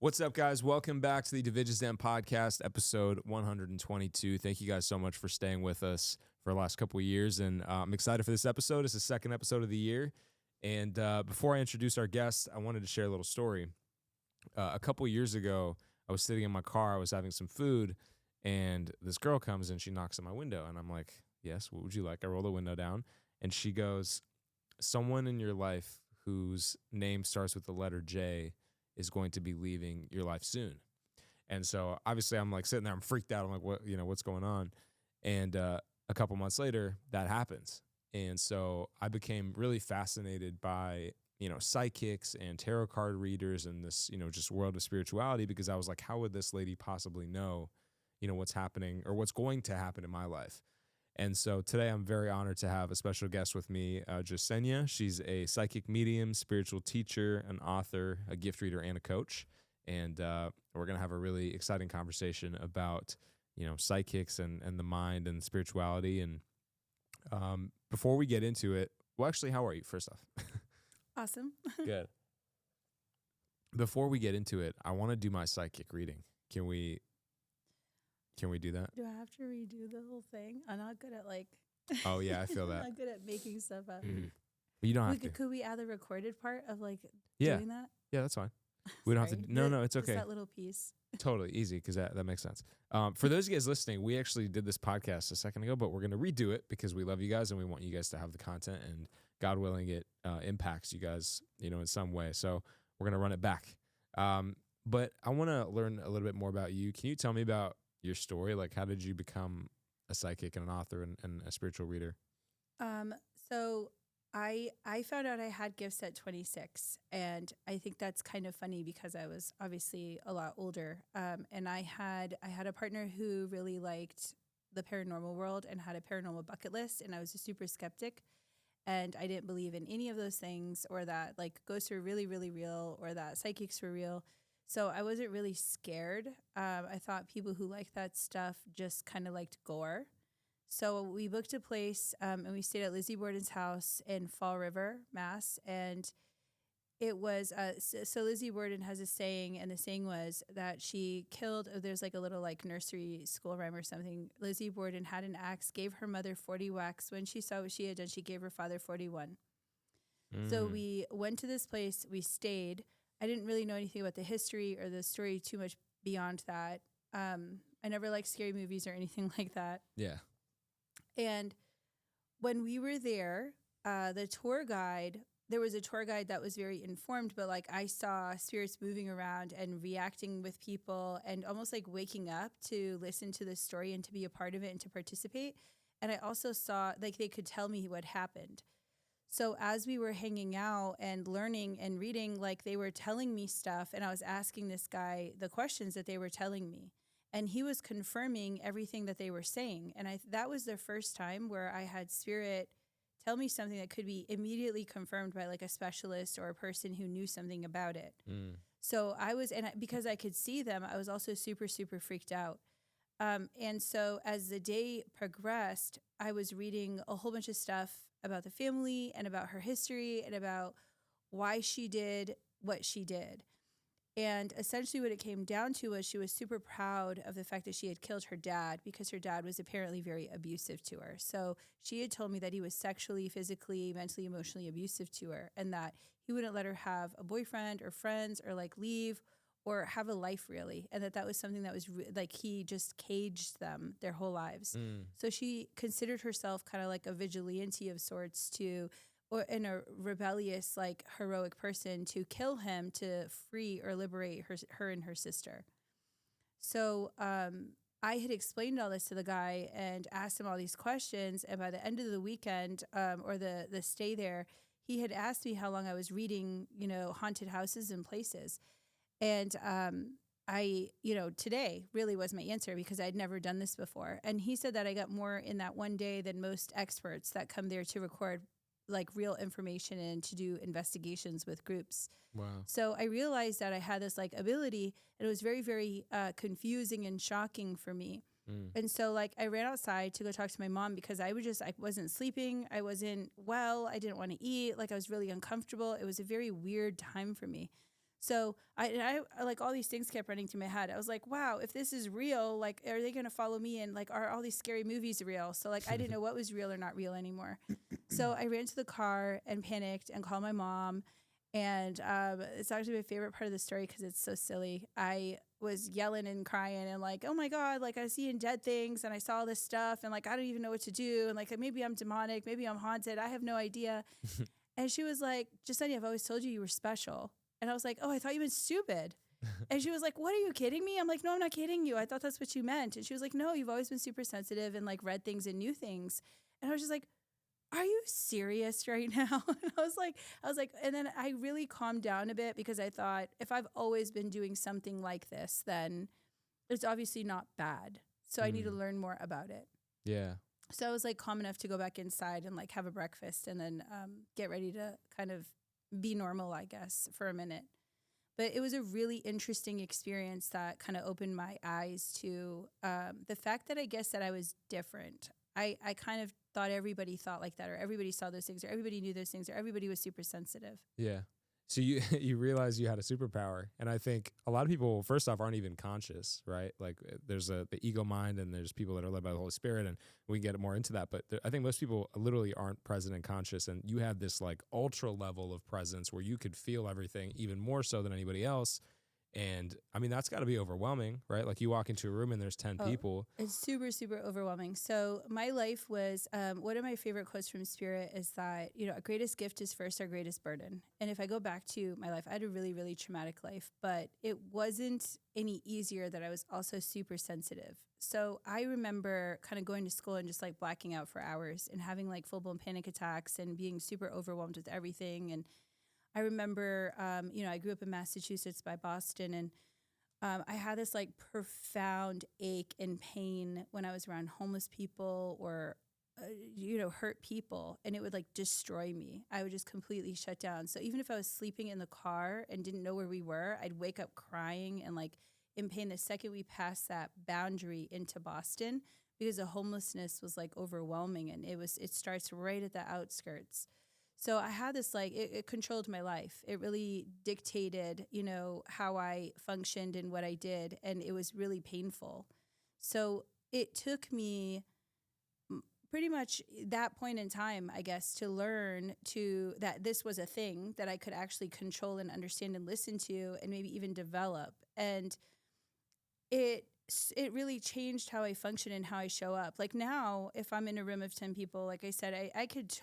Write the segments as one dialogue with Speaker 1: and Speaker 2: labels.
Speaker 1: What's up, guys? Welcome back to the Divij podcast, episode 122. Thank you guys so much for staying with us for the last couple of years, and I'm excited for this episode. It's the second episode of the year, and before I introduce our guest, I wanted to share a little story. A couple of years ago, I was sitting in my car, I was having some food, and this girl comes and she knocks on my window, and I'm like, yes, what would you like? I roll the window down, and she goes, someone in your life whose name starts with the letter J is going to be leaving your life soon. And so obviously I'm like sitting there, I'm freaked out. I'm like, what's going on? And a couple months later that happens. And so I became really fascinated by, psychics and tarot card readers and this, just world of spirituality, because I was like, how would this lady possibly know, what's happening or what's going to happen in my life? And so today I'm very honored to have a special guest with me, Jasenia. She's a psychic medium, spiritual teacher, an author, a gift reader, and a coach. And we're going to have a really exciting conversation about, psychics and the mind and spirituality. And before we get into it, well, actually, how are you, first off?
Speaker 2: Awesome.
Speaker 1: Good. Before we get into it, I want to do my psychic reading. Can we do that?
Speaker 2: Do I have to redo the whole thing? I'm not good at
Speaker 1: Oh yeah, I feel that.
Speaker 2: I'm not good at making stuff up.
Speaker 1: Mm-hmm. You don't have to.
Speaker 2: Could we add the recorded part of doing that?
Speaker 1: Yeah, that's fine. We don't have to. No, it's okay.
Speaker 2: Just that little piece.
Speaker 1: Totally easy, because that makes sense. For those of you guys listening, we actually did this podcast a second ago, but we're going to redo it because we love you guys and we want you guys to have the content, and God willing, it impacts you guys, in some way. So we're going to run it back. But I want to learn a little bit more about you. Can you tell me about your story? Like, how did you become a psychic and an author and a spiritual reader?
Speaker 2: So I found out I had gifts at 26, and I think that's kind of funny because I was obviously a lot older. And I had a partner who really liked the paranormal world and had a paranormal bucket list, and I was a super skeptic, and I didn't believe in any of those things, or that ghosts were really, really real, or that psychics were real. So I wasn't really scared. I thought people who liked that stuff just kind of liked gore. So we booked a place, and we stayed at Lizzie Borden's house in Fall River, Mass. And it was, so Lizzie Borden has a saying, and the saying was that she killed, there's a little nursery school rhyme or something. Lizzie Borden had an axe, gave her mother 40 whacks. When she saw what she had done, she gave her father 41. So we went to this place, we stayed. I didn't really know anything about the history or the story too much beyond that. I never liked scary movies or anything like that.
Speaker 1: Yeah.
Speaker 2: And when we were there, there was a tour guide that was very informed, but I saw spirits moving around and reacting with people and almost waking up to listen to the story and to be a part of it and to participate. And I also saw they could tell me what happened. So as we were hanging out and learning and reading, they were telling me stuff, and I was asking this guy the questions that they were telling me, and he was confirming everything that they were saying. And that was the first time where I had spirit tell me something that could be immediately confirmed by a specialist or a person who knew something about it. So because I could see them, I was also super, super freaked out. And so as the day progressed, I was reading a whole bunch of stuff about the family and about her history and about why she did what she did. And essentially what it came down to was she was super proud of the fact that she had killed her dad, because her dad was apparently very abusive to her. So she had told me that he was sexually, physically, mentally, emotionally abusive to her, and that he wouldn't let her have a boyfriend or friends or leave or have a life, really. And that was something that was he just caged them their whole lives. So she considered herself kind of like a vigilante of sorts and a rebellious, heroic person to kill him to free or liberate her and her sister. So I had explained all this to the guy and asked him all these questions. And by the end of the weekend or the stay there, he had asked me how long I was reading, haunted houses and places. And today really was my answer, because I'd never done this before. And he said that I got more in that one day than most experts that come there to record real information and to do investigations with groups.
Speaker 1: Wow.
Speaker 2: So I realized that I had this ability, and it was very, very confusing and shocking for me. And so I ran outside to go talk to my mom, because I wasn't sleeping. I wasn't well. I didn't want to eat. I was really uncomfortable. It was a very weird time for me. So I like all these things kept running through my head. I was like, wow, if this is real, like, are they going to follow me? And like, are all these scary movies real? So like, I didn't know what was real or not real anymore. So I ran to the car and panicked and called my mom. And it's actually my favorite part of the story because it's so silly. I was yelling and crying and like, oh my God, like I was seeing dead things and I saw this stuff and like, I don't even know what to do. And like, maybe I'm demonic, maybe I'm haunted. I have no idea. And she was like, Justine, I've always told you you were special. And I was like, oh, I thought you meant stupid. And she was like, what, are you kidding me? I'm like, no, I'm not kidding you. I thought that's what you meant. And she was like, no, you've always been super sensitive and like read things and knew things. And I was just like, are you serious right now? And I was like, and then I really calmed down a bit because I thought if I've always been doing something like this, then it's obviously not bad. So I need to learn more about it.
Speaker 1: Yeah.
Speaker 2: So I was like calm enough to go back inside and like have a breakfast and then get ready to kind of be normal, I guess, for a minute. But it was a really interesting experience that kind of opened my eyes to the fact that I guess that I was different. I kind of thought everybody thought like that, or everybody saw those things, or everybody knew those things, or everybody was super sensitive.
Speaker 1: Yeah. So you realize you had a superpower, and I think a lot of people, first off, aren't even conscious, right? Like there's the ego mind, and there's people that are led by the Holy Spirit, and we can get more into that. But I think most people literally aren't present and conscious, and you had this like ultra level of presence where you could feel everything even more so than anybody else. And I mean, that's got to be overwhelming, right? Like you walk into a room and there's 10 people.
Speaker 2: It's super, super overwhelming. So my life was, one of my favorite quotes from Spirit is that, you know, our greatest gift is first our greatest burden. And if I go back to my life, I had a really, really traumatic life, but it wasn't any easier that I was also super sensitive. So I remember kind of going to school and just like blacking out for hours and having like full-blown panic attacks and being super overwhelmed with everything. And I remember, you know, I grew up in Massachusetts by Boston, and I had this like profound ache and pain when I was around homeless people or, you know, hurt people, and it would like destroy me. I would just completely shut down. So even if I was sleeping in the car and didn't know where we were, I'd wake up crying and like in pain the second we passed that boundary into Boston because the homelessness was like overwhelming, and it starts right at the outskirts. So I had this like, it controlled my life. It really dictated, you know, how I functioned and what I did. And it was really painful. So it took me pretty much that point in time, I guess, to learn that this was a thing that I could actually control and understand and listen to and maybe even develop. And it really changed how I function and how I show up. Like now, if I'm in a room of 10 people, like I said, I could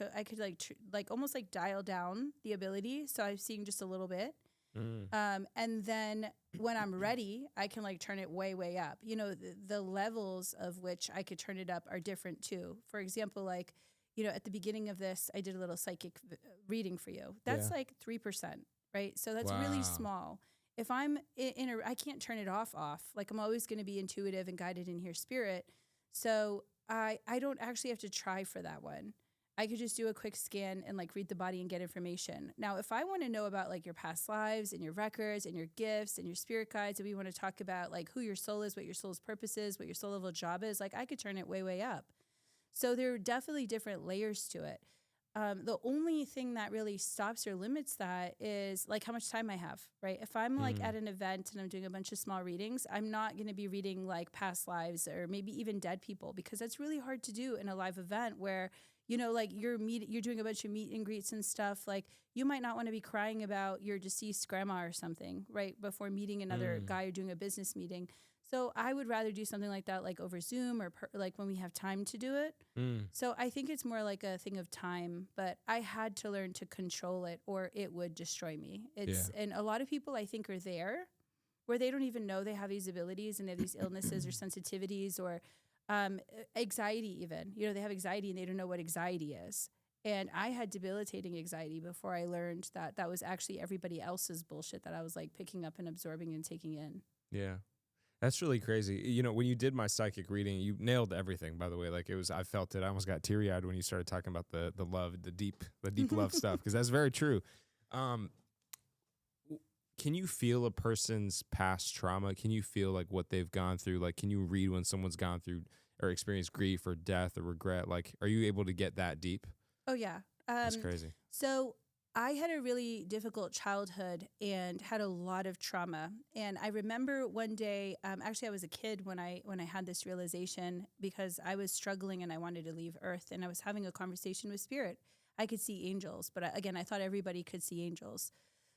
Speaker 2: like almost like dial down the ability. So I'm seeing just a little bit. And then when I'm ready, I can like turn it way, way up. You know, the levels of which I could turn it up are different too. For example, like, you know, at the beginning of this, I did a little psychic reading for you. That's like 3%, right? So that's really small. If I'm I can't turn it off. Like I'm always going to be intuitive and guided and hear spirit. So I don't actually have to try for that one. I could just do a quick scan and like read the body and get information. Now, if I want to know about like your past lives and your records and your gifts and your spirit guides, and we want to talk about like who your soul is, what your soul's purpose is, what your soul level job is, like I could turn it way, way up. So there are definitely different layers to it. The only thing that really stops or limits that is like how much time I have, right? If I'm like at an event and I'm doing a bunch of small readings, I'm not going to be reading like past lives or maybe even dead people, because that's really hard to do in a live event where, you know, like you're doing a bunch of meet and greets and stuff. Like you might not want to be crying about your deceased grandma or something, right? Before meeting another guy or doing a business meeting. So I would rather do something like that, like over Zoom or like when we have time to do it. So I think it's more like a thing of time, but I had to learn to control it or it would destroy me. And a lot of people I think are there where they don't even know they have these abilities and they have these illnesses or sensitivities or anxiety even. You know, they have anxiety and they don't know what anxiety is. And I had debilitating anxiety before I learned that that was actually everybody else's bullshit that I was like picking up and absorbing and taking in.
Speaker 1: Yeah. That's really crazy. You know, when you did my psychic reading, you nailed everything, by the way. Like it was, I felt it. I almost got teary eyed when you started talking about the love, the deep love stuff. Cause that's very true. Can you feel a person's past trauma? Can you feel like what they've gone through? Like, can you read when someone's gone through or experienced grief or death or regret? Like, are you able to get that deep?
Speaker 2: Oh yeah.
Speaker 1: That's crazy.
Speaker 2: So I had a really difficult childhood and had a lot of trauma. And I remember one day, actually, I was a kid when I had this realization because I was struggling and I wanted to leave Earth. And I was having a conversation with Spirit. I could see angels, but again, I thought everybody could see angels.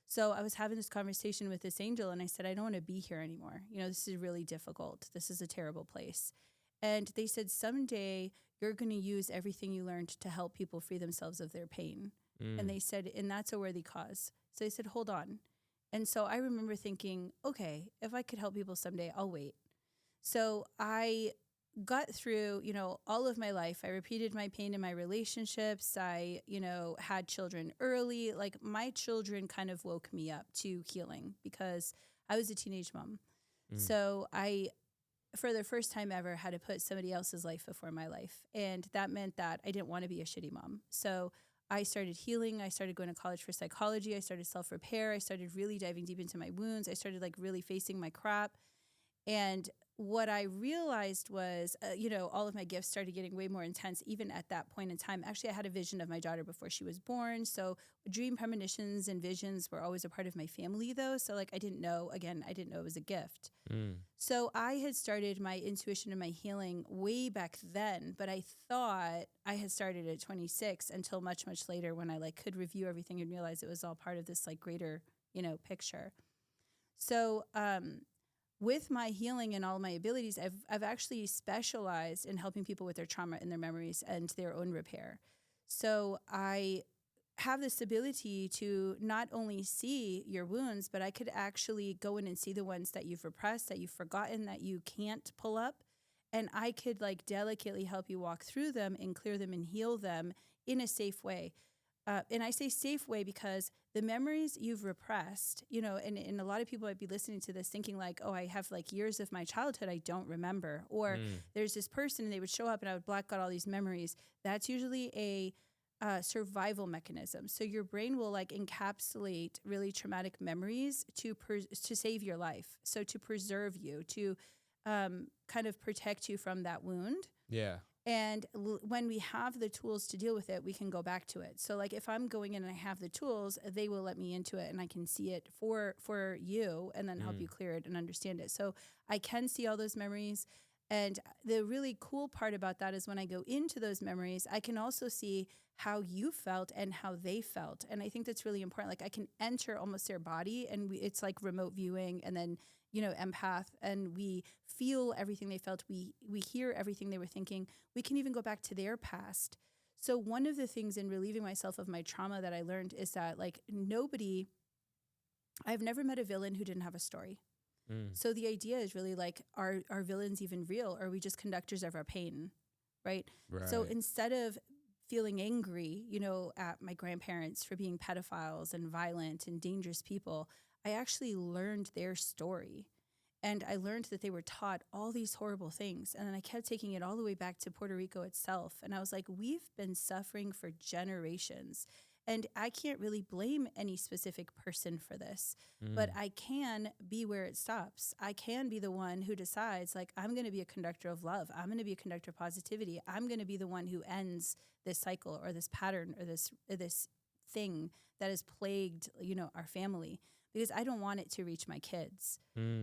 Speaker 2: So I was having this conversation with this angel, and I said, I don't want to be here anymore. This is really difficult. This is a terrible place. And they said, someday you're going to use everything you learned to help people free themselves of their pain. And they said, and that's a worthy cause. So they said, hold on. And so I remember thinking, okay, if I could help people someday, I'll wait. So I got through, all of my life. I repeated my pain in my relationships. I, had children early. Like my children kind of woke me up to healing because I was a teenage mom. So I, for the first time ever, had to put somebody else's life before my life. And that meant that I didn't want to be a shitty mom. So I started healing. I started going to college for psychology. I started self-repair. I started really diving deep into my wounds. I started really facing my crap. And what I realized was, all of my gifts started getting way more intense even at that point in time. Actually, I had a vision of my daughter before she was born. So dream premonitions and visions were always a part of my family, though. So I didn't know it was a gift. So I had started my intuition and my healing way back then, but I thought I had started at 26 until much, much later when I could review everything and realize it was all part of this greater, picture. So, with my healing and all my abilities, I've actually specialized in helping people with their trauma and their memories and their own repair. So I have this ability to not only see your wounds, but I could actually go in and see the ones that you've repressed, that you've forgotten, that you can't pull up. And I could delicately help you walk through them and clear them and heal them in a safe way. And I say safe way because the memories you've repressed, and a lot of people might be listening to this thinking oh, I have years of my childhood I don't remember. Or there's this person and they would show up and I would black out all these memories. That's usually a survival mechanism. So your brain will encapsulate really traumatic memories to save your life. So to preserve you, to kind of protect you from that wound.
Speaker 1: Yeah.
Speaker 2: And when we have the tools to deal with it, we can go back to it. So if I'm going in and I have the tools, they will let me into it and I can see it for you and then help you clear it and understand it. So I can see all those memories. And the really cool part about that is when I go into those memories, I can also see how you felt and how they felt. And I think that's really important. I can enter almost their body and it's remote viewing and then, empath, and we feel everything they felt. We hear everything they were thinking. We can even go back to their past. So one of the things in relieving myself of my trauma that I learned is that I've never met a villain who didn't have a story. So the idea is really are villains even real? Or are we just conductors of our pain, right? So instead of feeling angry, at my grandparents for being pedophiles and violent and dangerous people, I actually learned their story. And I learned that they were taught all these horrible things. And then I kept taking it all the way back to Puerto Rico itself. And I was we've been suffering for generations. And I can't really blame any specific person for this, but I can be where it stops. I can be the one who decides, I'm going to be a conductor of love. I'm going to be a conductor of positivity. I'm going to be the one who ends this cycle or this pattern or this thing that has plagued, our family, because I don't want it to reach my kids.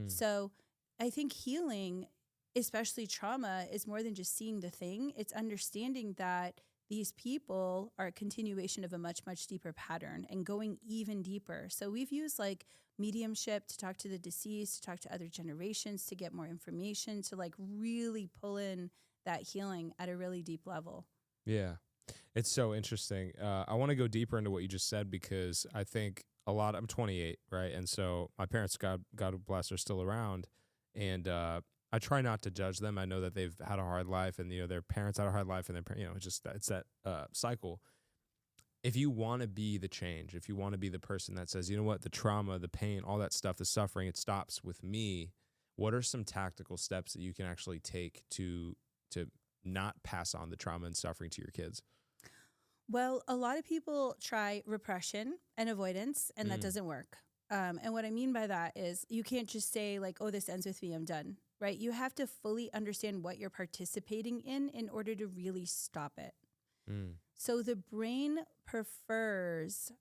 Speaker 2: So I think healing, especially trauma, is more than just seeing the thing. It's understanding that these people are a continuation of a much, much deeper pattern and going even deeper. So we've used mediumship to talk to the deceased, to talk to other generations, to get more information, to really pull in that healing at a really deep level.
Speaker 1: Yeah. It's so interesting. I want to go deeper into what you just said because I think I'm 28, right? And so my parents, God bless, are still around. And I try not to judge them. I know that they've had a hard life and, their parents had a hard life and it's that cycle. If you want to be the change, if you want to be the person that says, you know what, the trauma, the pain, all that stuff, the suffering, it stops with me. What are some tactical steps that you can actually take to not pass on the trauma and suffering to your kids?
Speaker 2: Well, a lot of people try repression and avoidance, and that doesn't work. And what I mean by that is you can't just say oh, this ends with me, I'm done, right? You have to fully understand what you're participating in order to really stop it. So the brain prefers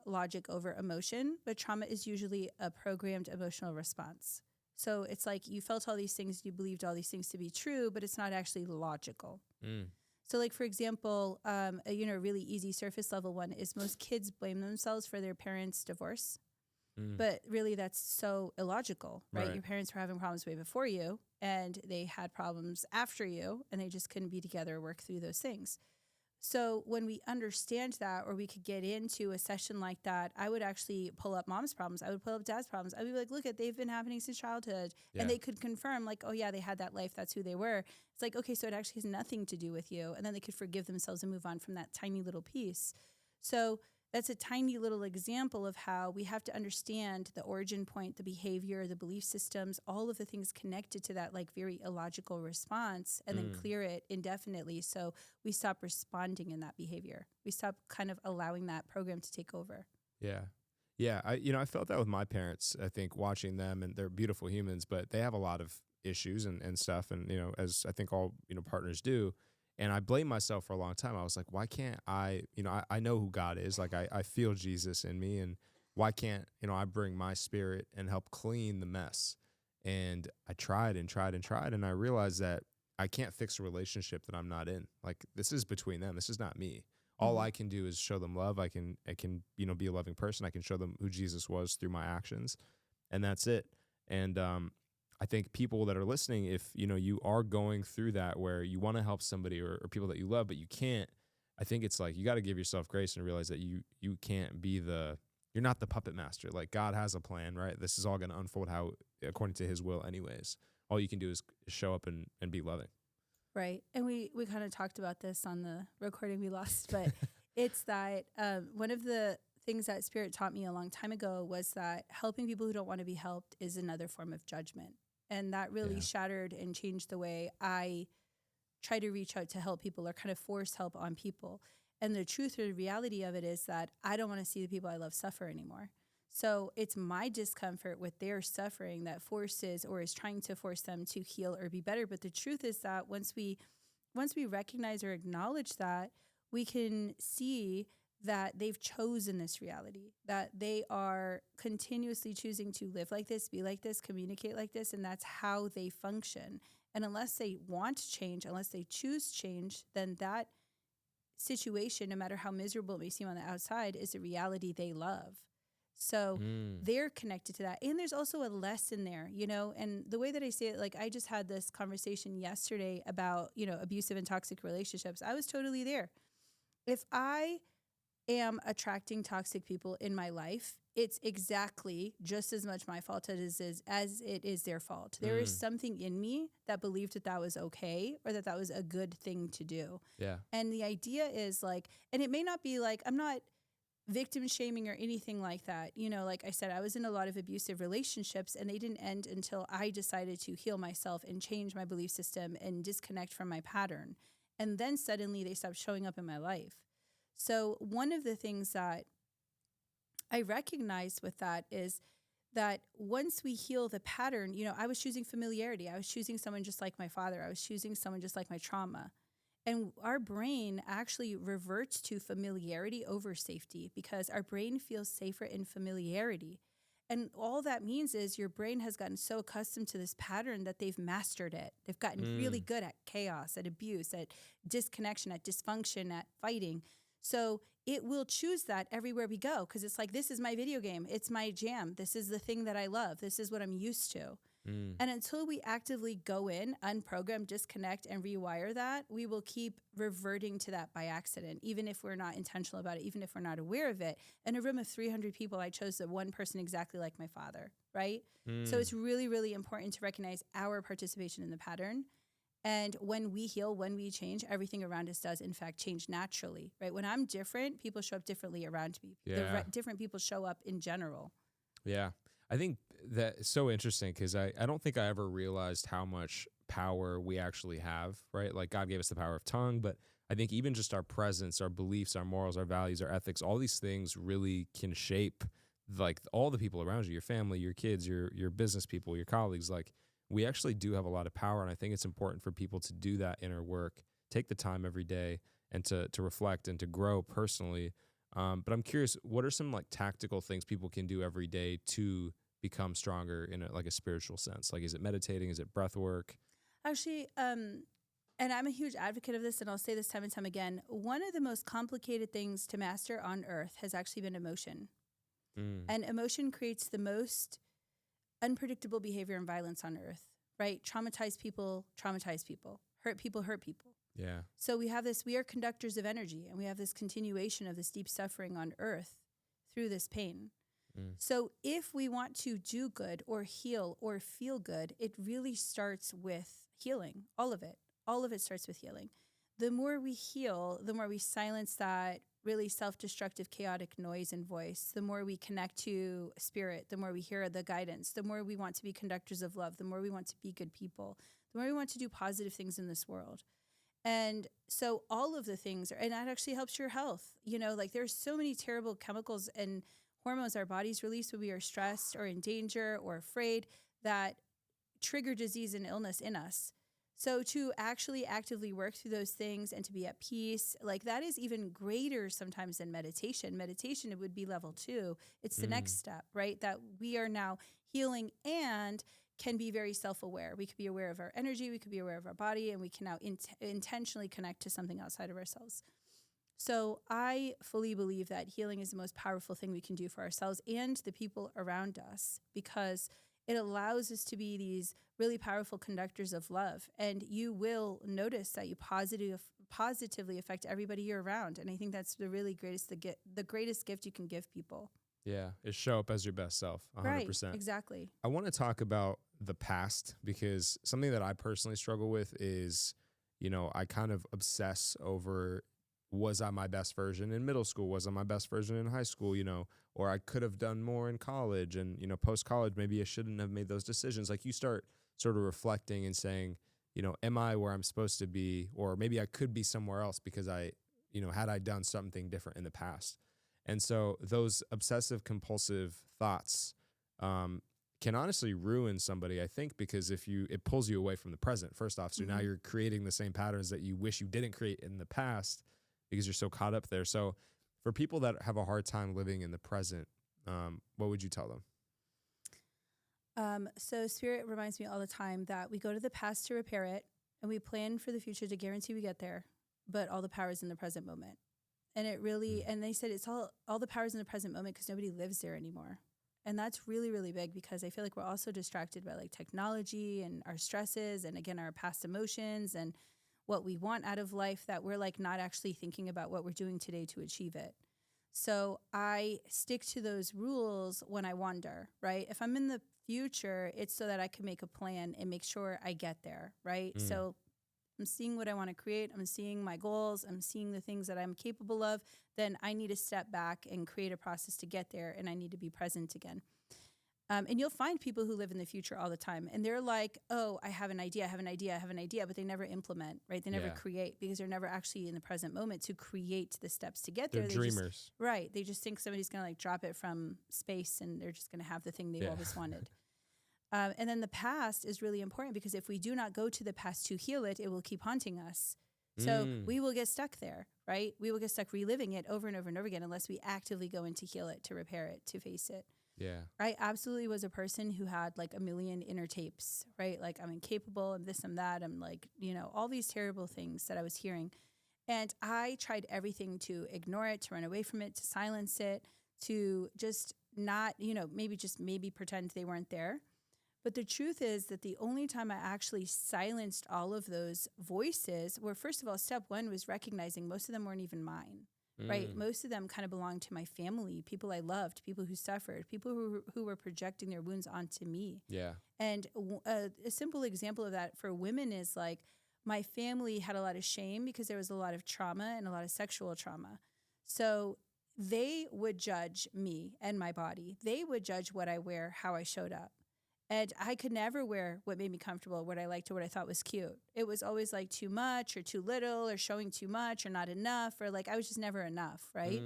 Speaker 2: logic over emotion, but trauma is usually a programmed emotional response. So it's like you felt all these things, you believed all these things to be true, but it's not actually logical. So like, for example, a really easy surface level one is most kids blame themselves for their parents' divorce. But really that's so illogical, right? Your parents were having problems way before you and they had problems after you and they just couldn't be together or work through those things. So when we understand that, or we could get into a session like that, I would actually pull up mom's problems. I would pull up dad's problems. I would be like, look, they've been happening since childhood. And they could confirm like, oh yeah, they had that life. That's who they were. It's like, okay, so it actually has nothing to do with you. And then they could forgive themselves and move on from that tiny little piece. So that's a tiny little example of how we have to understand the origin point, the behavior, the belief systems, all of the things connected to that like very illogical response, and then clear it indefinitely. So we stop responding in that behavior. We stop kind of allowing that program to take over.
Speaker 1: Yeah. Yeah. I felt that with my parents, I think, watching them, and they're beautiful humans, but they have a lot of issues and stuff. And, as I think all, partners do. And I blamed myself for a long time. I was like, why can't I know who God is. Like I feel Jesus in me, and why can't, I bring my spirit and help clean the mess? And I tried and tried and tried. And I realized that I can't fix a relationship that I'm not in. Like, this is between them. This is not me. All I can do is show them love. I can, be a loving person. I can show them who Jesus was through my actions, and that's it. And, I think people that are listening, if you are going through that where you want to help somebody or people that you love, but you can't, I think it's like you got to give yourself grace and realize that you can't be you're not the puppet master. Like, God has a plan, right? This is all going to unfold according to his will anyways. All you can do is show up and be loving.
Speaker 2: Right. And we kind of talked about this on the recording we lost, but it's that one of the things that Spirit taught me a long time ago was that helping people who don't want to be helped is another form of judgment. And that really shattered and changed the way I try to reach out to help people or kind of force help on people. And the truth or the reality of it is that I don't want to see the people I love suffer anymore. So it's my discomfort with their suffering that forces or is trying to force them to heal or be better. But the truth is that once we recognize or acknowledge that, we can see that they've chosen this reality, that they are continuously choosing to live like this, be like this, communicate like this, and that's how they function. And unless they want change, unless they choose change, then that situation, no matter how miserable it may seem on the outside, is a reality they love. So they're connected to that. And there's also a lesson there, and the way that I say it, like I just had this conversation yesterday about, abusive and toxic relationships. I was totally there. If I am attracting toxic people in my life, it's exactly just as much my fault as it is their fault. There is something in me that believed that was okay, or that was a good thing to do.
Speaker 1: Yeah.
Speaker 2: And the idea is like, and it may not be like, I'm not victim shaming or anything like that. Like I said, I was in a lot of abusive relationships, and they didn't end until I decided to heal myself and change my belief system and disconnect from my pattern. And then suddenly they stopped showing up in my life. So one of the things that I recognized with that is that once we heal the pattern, I was choosing familiarity. I was choosing someone just like my father. I was choosing someone just like my trauma. And our brain actually reverts to familiarity over safety because our brain feels safer in familiarity. And all that means is your brain has gotten so accustomed to this pattern that they've mastered it. They've gotten really good at chaos, at abuse, at disconnection, at dysfunction, at fighting. So it will choose that everywhere we go because it's like, this is my video game. It's my jam. This is the thing that I love. This is what I'm used to. And until we actively go in, unprogram, disconnect, and rewire that, we will keep reverting to that by accident, even if we're not intentional about it, even if we're not aware of it. In a room of 300 people, I chose the one person exactly like my father, right? So it's really, really important to recognize our participation in the pattern. And when we heal, when we change, everything around us does, in fact, change naturally, right? When I'm different, people show up differently around me.
Speaker 1: Yeah.
Speaker 2: Different people show up in general.
Speaker 1: Yeah. I think that's so interesting because I don't think I ever realized how much power we actually have, right? Like God gave us the power of tongue, but I think even just our presence, our beliefs, our morals, our values, our ethics, all these things really can shape like all the people around you, your family, your kids, your business people, your colleagues. Like we actually do have a lot of power. And I think it's important for people to do that inner work, take the time every day and to reflect and to grow personally. But I'm curious, what are some like tactical things people can do every day to become stronger in like a spiritual sense? Like, is it meditating? Is it breath work?
Speaker 2: Actually, and I'm a huge advocate of this, and I'll say this time and time again. One of the most complicated things to master on earth has actually been emotion.
Speaker 1: Mm.
Speaker 2: And emotion creates the most unpredictable behavior and violence on earth, right? Traumatize people, hurt people, hurt people.
Speaker 1: Yeah.
Speaker 2: So we are conductors of energy, and we have this continuation of this deep suffering on earth through this pain.
Speaker 1: Mm.
Speaker 2: So if we want to do good or heal or feel good, it really starts with healing. All of it starts with healing. The more we heal, the more we silence that really self-destructive, chaotic noise and voice, the more we connect to spirit, the more we hear the guidance, the more we want to be conductors of love, the more we want to be good people, the more we want to do positive things in this world. And so all of the things, and that actually helps your health. Like there's so many terrible chemicals and hormones our bodies release when we are stressed or in danger or afraid that trigger disease and illness in us. So to actually actively work through those things and to be at peace, like that is even greater sometimes than meditation. Meditation, it would be level 2. It's the next step, right? That we are now healing and can be very self-aware. We could be aware of our energy, we could be aware of our body, and we can now intentionally connect to something outside of ourselves. So I fully believe that healing is the most powerful thing we can do for ourselves and the people around us, because it allows us to be these really powerful conductors of love. And you will notice that you positively affect everybody you're around. And I think that's the really the greatest gift you can give people.
Speaker 1: Yeah, is show up as your best self, 100%.
Speaker 2: Right, exactly.
Speaker 1: I want to talk about the past, because something that I personally struggle with is, I kind of obsess over, was I my best version in middle school? Was I my best version in high school? Or I could have done more in college, and, post-college, maybe I shouldn't have made those decisions. Like, you start sort of reflecting and saying, am I where I'm supposed to be? Or maybe I could be somewhere else because had I done something different in the past. And so those obsessive compulsive thoughts can honestly ruin somebody, I think, because it pulls you away from the present, first off. So now you're creating the same patterns that you wish you didn't create in the past because you're so caught up there. So for people that have a hard time living in the present, what would you tell them?
Speaker 2: So Spirit reminds me all the time that we go to the past to repair it, and we plan for the future to guarantee we get there, but all the power is in the present moment. And it really, and they said it's all the power's in the present moment because nobody lives there anymore. And that's really, really big, because I feel like we're also distracted by like technology and our stresses and, again, our past emotions and what we want out of life, that we're like not actually thinking about what we're doing today to achieve it. So I stick to those rules when I wander, right? If I'm in the future, it's so that I can make a plan and make sure I get there, right? So I'm seeing what I want to create. I'm seeing my goals. I'm seeing the things that I'm capable of. Then I need to step back and create a process to get there, and I need to be present again. And you'll find people who live in the future all the time, and they're like, oh, I have an idea, but they never implement, right? They never create, because they're never actually in the present moment to create the steps to get there.
Speaker 1: They're dreamers.
Speaker 2: They just think somebody's going to like drop it from space, and they're just going to have the thing they've always wanted. And then the past is really important, because if we do not go to the past to heal it, it will keep haunting us. So we will get stuck there, right? We will get stuck reliving it over and over and over again unless we actively go in to heal it, to repair it, to face it.
Speaker 1: Yeah.
Speaker 2: I absolutely was a person who had like a million inner tapes, right? Like, I'm incapable of this and that. I'm like, all these terrible things that I was hearing. And I tried everything to ignore it, to run away from it, to silence it, to just not, maybe pretend they weren't there. But the truth is that the only time I actually silenced all of those voices were, first of all, step one was recognizing most of them weren't even mine, right? Most of them kind of belonged to my family, people I loved, people who suffered, people who were projecting their wounds onto me.
Speaker 1: Yeah.
Speaker 2: And a simple example of that for women is like, my family had a lot of shame because there was a lot of trauma and a lot of sexual trauma. So they would judge me and my body. They would judge what I wear, how I showed up. And I could never wear what made me comfortable, what I liked, or what I thought was cute. It was always like too much or too little or showing too much or not enough, or like I was just never enough, right?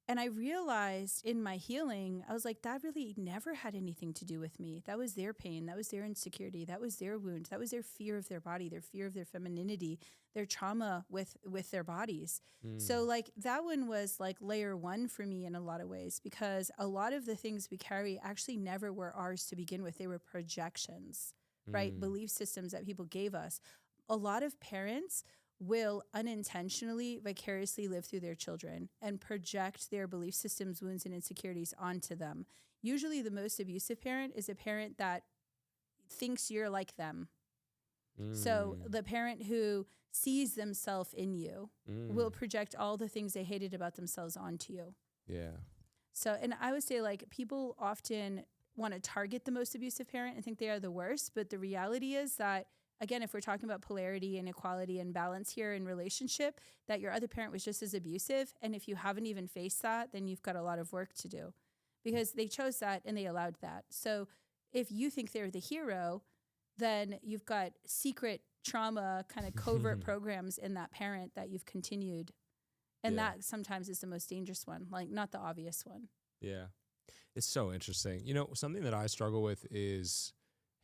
Speaker 2: And I realized in my healing, I was like, that really never had anything to do with me. That was their pain. That was their insecurity. That was their wound. That was their fear of their body, their fear of their femininity, their trauma with their bodies. So like that one was like layer one for me in a lot of ways, because a lot of the things we carry actually never were ours to begin with. They were projections, right? Belief systems that people gave us. A lot of parents will unintentionally vicariously live through their children and project their belief systems, wounds, and insecurities onto them. Usually the most abusive parent is a parent that thinks you're like them. So the parent who sees themselves in you will project all the things they hated about themselves onto you.
Speaker 1: Yeah.
Speaker 2: So, and I would say like people often want to target the most abusive parent and think they are the worst. But the reality is that, again, if we're talking about polarity and equality and balance here in relationship, that your other parent was just as abusive. And if you haven't even faced that, then you've got a lot of work to do, because they chose that and they allowed that. So if you think they're the hero, then you've got secret trauma, kind of covert programs in that parent that you've continued. And that sometimes is the most dangerous one, like not the obvious one.
Speaker 1: Yeah. It's so interesting. You know, something that I struggle with is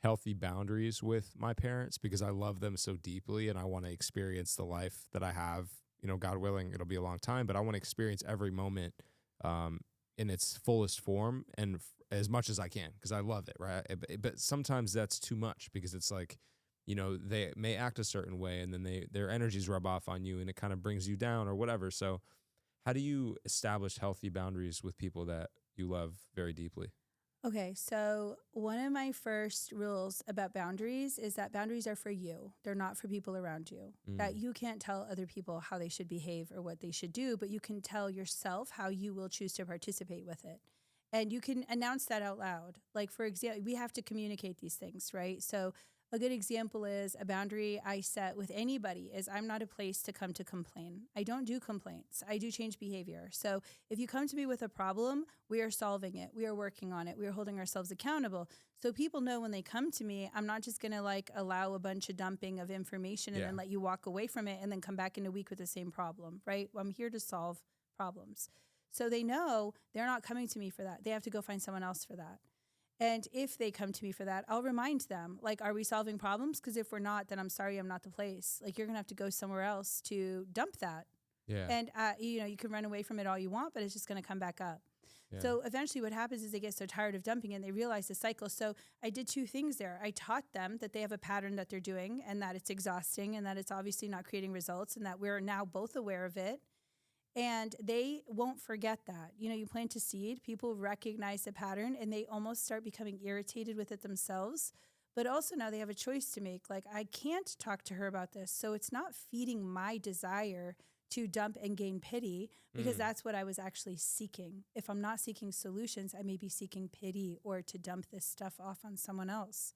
Speaker 1: healthy boundaries with my parents, because I love them so deeply and I want to experience the life that I have. You know, God willing, it'll be a long time, but I want to experience every moment in its fullest form and as much as I can, because I love it, right? But sometimes that's too much, because it's like, you know, they may act a certain way and then their energies rub off on you and it kind of brings you down or whatever. So how do you establish healthy boundaries with people that you love very deeply?
Speaker 2: Okay, so one of my first rules about boundaries is that boundaries are for you. They're not for people around you. That you can't tell other people how they should behave or what they should do, but you can tell yourself how you will choose to participate with it. And you can announce that out loud. Like, for example, we have to communicate these things, right? So a good example is a boundary I set with anybody is I'm not a place to come to complain. I don't do complaints. I do change behavior. So if you come to me with a problem, we are solving it. We are working on it. We are holding ourselves accountable. So people know when they come to me, I'm not just going to like allow a bunch of dumping of information and then let you walk away from it and then come back in a week with the same problem, right? I'm here to solve problems. So they know they're not coming to me for that. They have to go find someone else for that. And if they come to me for that, I'll remind them, like, are we solving problems? Because if we're not, then I'm sorry, I'm not the place. Like, you're going to have to go somewhere else to dump that.
Speaker 1: Yeah.
Speaker 2: And, you know, you can run away from it all you want, but it's just going to come back up. Yeah. So eventually what happens is they get so tired of dumping and they realize the cycle. So I did two things there. I taught them that they have a pattern that they're doing and that it's exhausting and that it's obviously not creating results and that we're now both aware of it. And they won't forget that. You know, you plant a seed, people recognize the pattern and they almost start becoming irritated with it themselves. But also now they have a choice to make. Like, I can't talk to her about this. So it's not feeding my desire to dump and gain pity, because that's what I was actually seeking. If I'm not seeking solutions, I may be seeking pity or to dump this stuff off on someone else.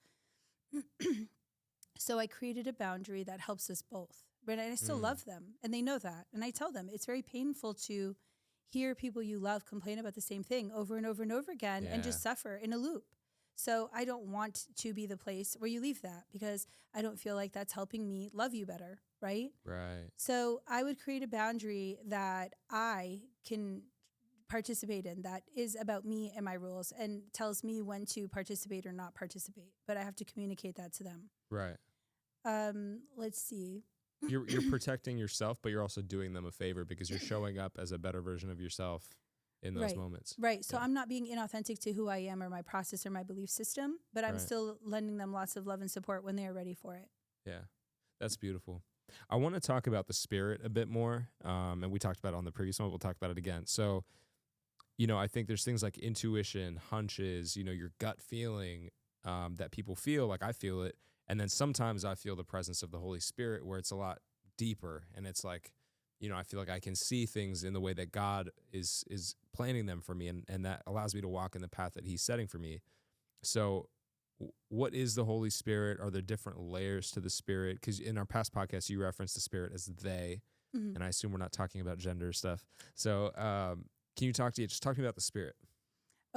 Speaker 2: So I created a boundary that helps us both. But I still love them, and they know that. And I tell them it's very painful to hear people you love complain about the same thing over and over and over again and just suffer in a loop. So I don't want to be the place where you leave that, because I don't feel like that's helping me love you better, right?
Speaker 1: Right.
Speaker 2: So I would create a boundary that I can participate in, that is about me and my rules and tells me when to participate or not participate. But I have to communicate that to them.
Speaker 1: Right.
Speaker 2: Let's see.
Speaker 1: You're protecting yourself, but you're also doing them a favor, because you're showing up as a better version of yourself in those moments.
Speaker 2: Right. So I'm not being inauthentic to who I am or my process or my belief system, but I'm still lending them lots of love and support when they are ready for it.
Speaker 1: Yeah, that's beautiful. I want to talk about the spirit a bit more, and we talked about it on the previous one. We'll talk about it again. So, you know, I think there's things like intuition, hunches, you know, your gut feeling that people feel, like I feel it. And then sometimes I feel the presence of the Holy Spirit where it's a lot deeper. And it's like, you know, I feel like I can see things in the way that God is planning them for me. And that allows me to walk in the path that he's setting for me. So what is the Holy Spirit? Are there different layers to the Spirit? Because in our past podcast, you referenced the Spirit as they. And I assume we're not talking about gender stuff. So can you just talk to me about the Spirit?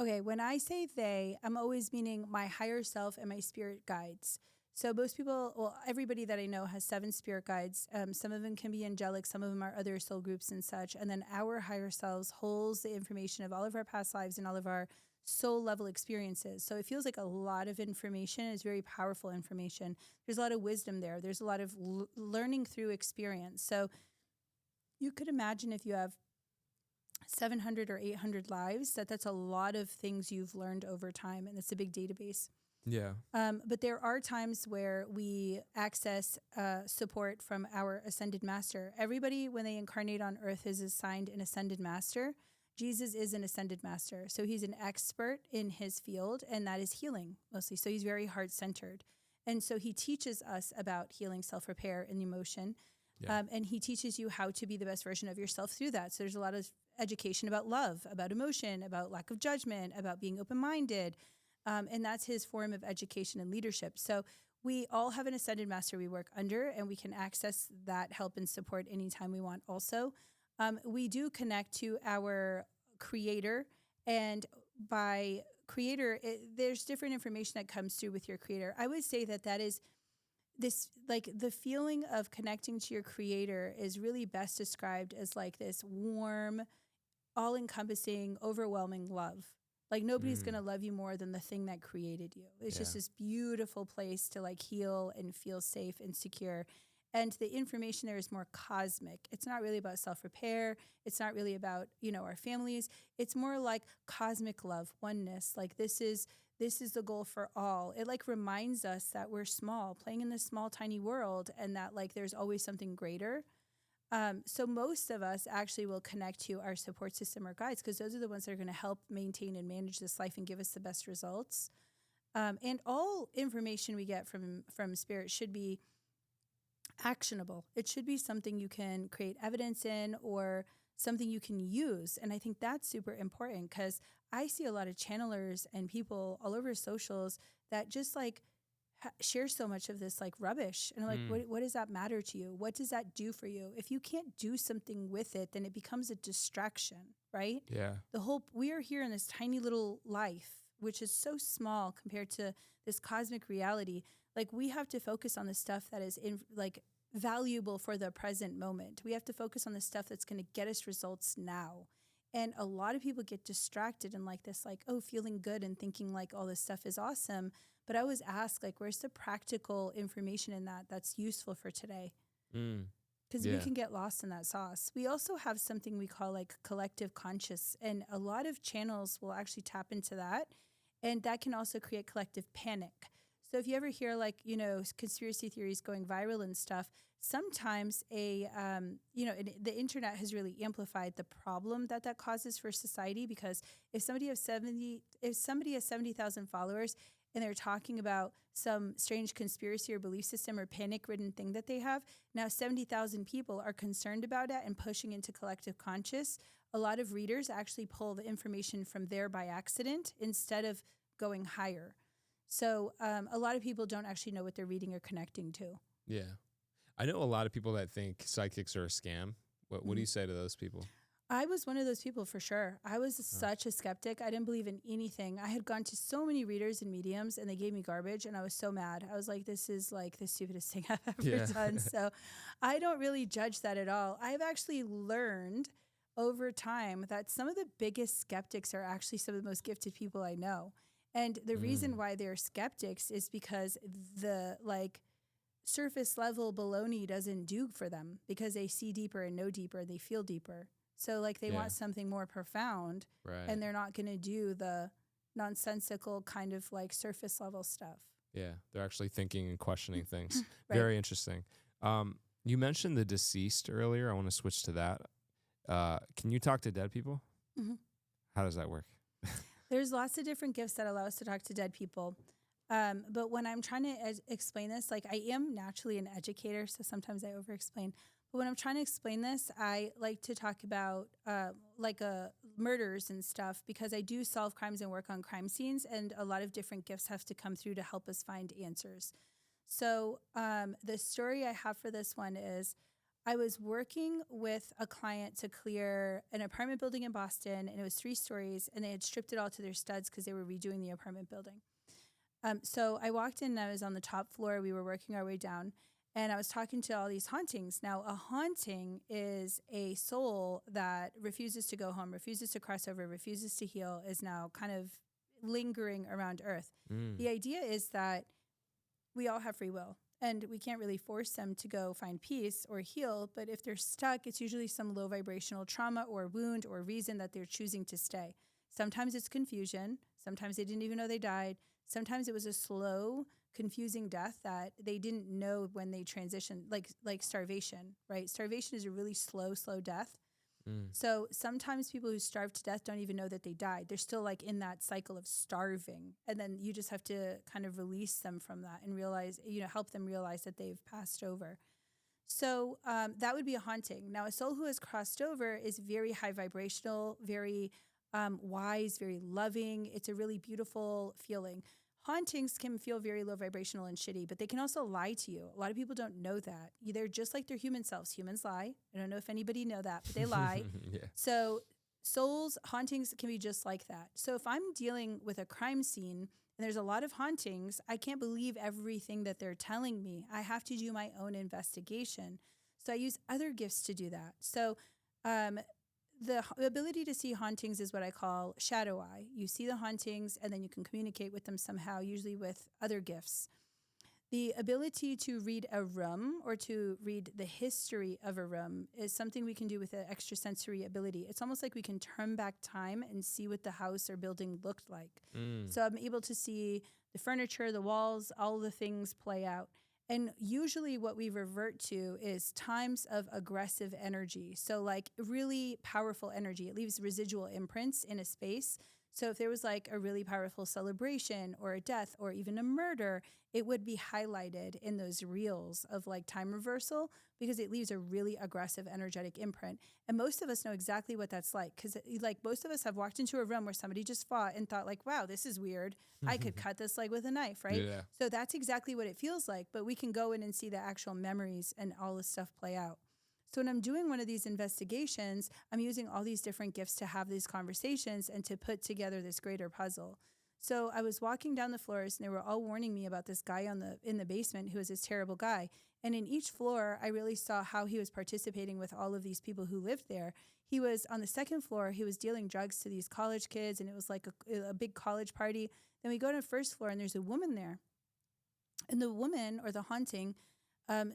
Speaker 2: Okay. When I say they, I'm always meaning my higher self and my spirit guides. So most people, well, everybody that I know has 7 spirit guides. Some of them can be angelic, some of them are other soul groups and such. And then our higher selves holds the information of all of our past lives and all of our soul level experiences. So it feels like a lot of information. It's very powerful information. There's a lot of wisdom there. There's a lot of learning through experience. So you could imagine if you have 700 or 800 lives, that's a lot of things you've learned over time, and it's a big database.
Speaker 1: Yeah.
Speaker 2: But there are times where we access support from our ascended master. Everybody, when they incarnate on earth, is assigned an ascended master. Jesus is an ascended master. So he's an expert in his field, and that is healing mostly. So he's very heart-centered. And so he teaches us about healing, self-repair, and emotion.
Speaker 1: Yeah.
Speaker 2: And he teaches you how to be the best version of yourself through that. So there's a lot of education about love, about emotion, about lack of judgment, about being open-minded. And that's his form of education and leadership. So we all have an ascended master we work under, and we can access that help and support anytime we want also. We do connect to our creator, and by creator, there's different information that comes through with your creator. I would say that is this, like the feeling of connecting to your creator is really best described as like this warm, all-encompassing, overwhelming love. Like nobody's going to love you more than the thing that created you. It's just this beautiful place to like heal and feel safe and secure. And the information there is more cosmic. It's not really about self-repair. It's not really about, our families. It's more like cosmic love, oneness. Like this is the goal for all. It like reminds us that we're small, playing in this small, tiny world, and that like there's always something greater. So most of us actually will connect to our support system or guides, because those are the ones that are going to help maintain and manage this life and give us the best results. And all information we get from spirit should be actionable. It should be something you can create evidence in or something you can use. And I think that's super important, because I see a lot of channelers and people all over socials that just like share so much of this like rubbish. And I'm like, what does that matter to you? What does that do for you? If you can't do something with it, then it becomes a distraction, right?
Speaker 1: Yeah.
Speaker 2: We are here in this tiny little life, which is so small compared to this cosmic reality. Like we have to focus on the stuff that is valuable for the present moment. We have to focus on the stuff that's going to get us results now. And a lot of people get distracted and like this, like, feeling good and thinking like all this stuff is awesome. But I always ask, like, where's the practical information in that's useful for today? Because we can get lost in that sauce. We also have something we call like collective conscious, and a lot of channels will actually tap into that. And that can also create collective panic. So if you ever hear like, conspiracy theories going viral and stuff, sometimes the internet has really amplified the problem that causes for society, because if somebody has 70,000 followers and they're talking about some strange conspiracy or belief system or panic-ridden thing that they have, now 70,000 people are concerned about it and pushing into collective conscious. A lot of readers actually pull the information from there by accident instead of going higher. So a lot of people don't actually know what they're reading or connecting to.
Speaker 1: Yeah. I know a lot of people that think psychics are a scam. What do you say to those people?
Speaker 2: I was one of those people for sure. I was such a skeptic. I didn't believe in anything. I had gone to so many readers and mediums, and they gave me garbage, and I was so mad. I was like, this is like the stupidest thing I've ever done. So I don't really judge that at all. I've actually learned over time that some of the biggest skeptics are actually some of the most gifted people I know. And the reason why they're skeptics is because the surface level baloney doesn't do for them, because they see deeper and know deeper, and they feel deeper. So like they want something more profound, and they're not going to do the nonsensical kind of like surface level stuff.
Speaker 1: Yeah, they're actually thinking and questioning things. Very interesting. You mentioned the deceased earlier. I want to switch to that. Can you talk to dead people? Mm-hmm. How does that work?
Speaker 2: There's lots of different gifts that allow us to talk to dead people. But when I'm trying to explain this, like I am naturally an educator, so sometimes I over-explain. But when I'm trying to explain this, I like to talk about murders and stuff, because I do solve crimes and work on crime scenes, and a lot of different gifts have to come through to help us find answers. So the story I have for this one is, I was working with a client to clear an apartment building in Boston, and it was 3 stories, and they had stripped it all to their studs because they were redoing the apartment building. So I walked in and I was on the top floor. We were working our way down and I was talking to all these hauntings. Now, a haunting is a soul that refuses to go home, refuses to cross over, refuses to heal, is now kind of lingering around Earth.
Speaker 1: Mm.
Speaker 2: The idea is that we all have free will and we can't really force them to go find peace or heal. But if they're stuck, it's usually some low vibrational trauma or wound or reason that they're choosing to stay. Sometimes it's confusion. Sometimes they didn't even know they died. Sometimes it was a slow, confusing death that they didn't know when they transitioned, like starvation, right? Starvation is a really slow death. So sometimes people who starve to death don't even know that they died. They're still like in that cycle of starving. And then you just have to kind of release them from that and realize, help them realize that they've passed over. So that would be a haunting. Now, a soul who has crossed over is very high vibrational, very wise, very loving. It's a really beautiful feeling. Hauntings can feel very low vibrational and shitty, but they can also lie to you. A lot of people don't know that. They're just like their human selves. Humans lie. I don't know if anybody know that, but they lie.
Speaker 1: Yeah.
Speaker 2: So souls, hauntings can be just like that. So if I'm dealing with a crime scene and there's a lot of hauntings, I can't believe everything that they're telling me. I have to do my own investigation. So I use other gifts to do that. So the ability to see hauntings is what I call shadow eye. You see the hauntings and then you can communicate with them somehow, usually with other gifts. The ability to read a room or to read the history of a room is something we can do with an extrasensory ability. It's almost like we can turn back time and see what the house or building looked like. So I'm able to see the furniture, the walls, all the things play out. And usually what we revert to is times of aggressive energy. So like really powerful energy. It leaves residual imprints in a space. So if there was like a really powerful celebration or a death or even a murder, it would be highlighted in those reels of like time reversal because it leaves a really aggressive energetic imprint. And most of us know exactly what that's like because like most of us have walked into a room where somebody just fought and thought like, wow, this is weird. I could cut this like with a knife, right?
Speaker 1: Yeah.
Speaker 2: So that's exactly what it feels like, but we can go in and see the actual memories and all this stuff play out. So when I'm doing one of these investigations, I'm using all these different gifts to have these conversations and to put together this greater puzzle. So I was walking down the floors and they were all warning me about this guy in the basement who was this terrible guy. And in each floor, I really saw how he was participating with all of these people who lived there. He was on the second floor, he was dealing drugs to these college kids and it was like a big college party. Then we go to the first floor and there's a woman there. And the woman or the haunting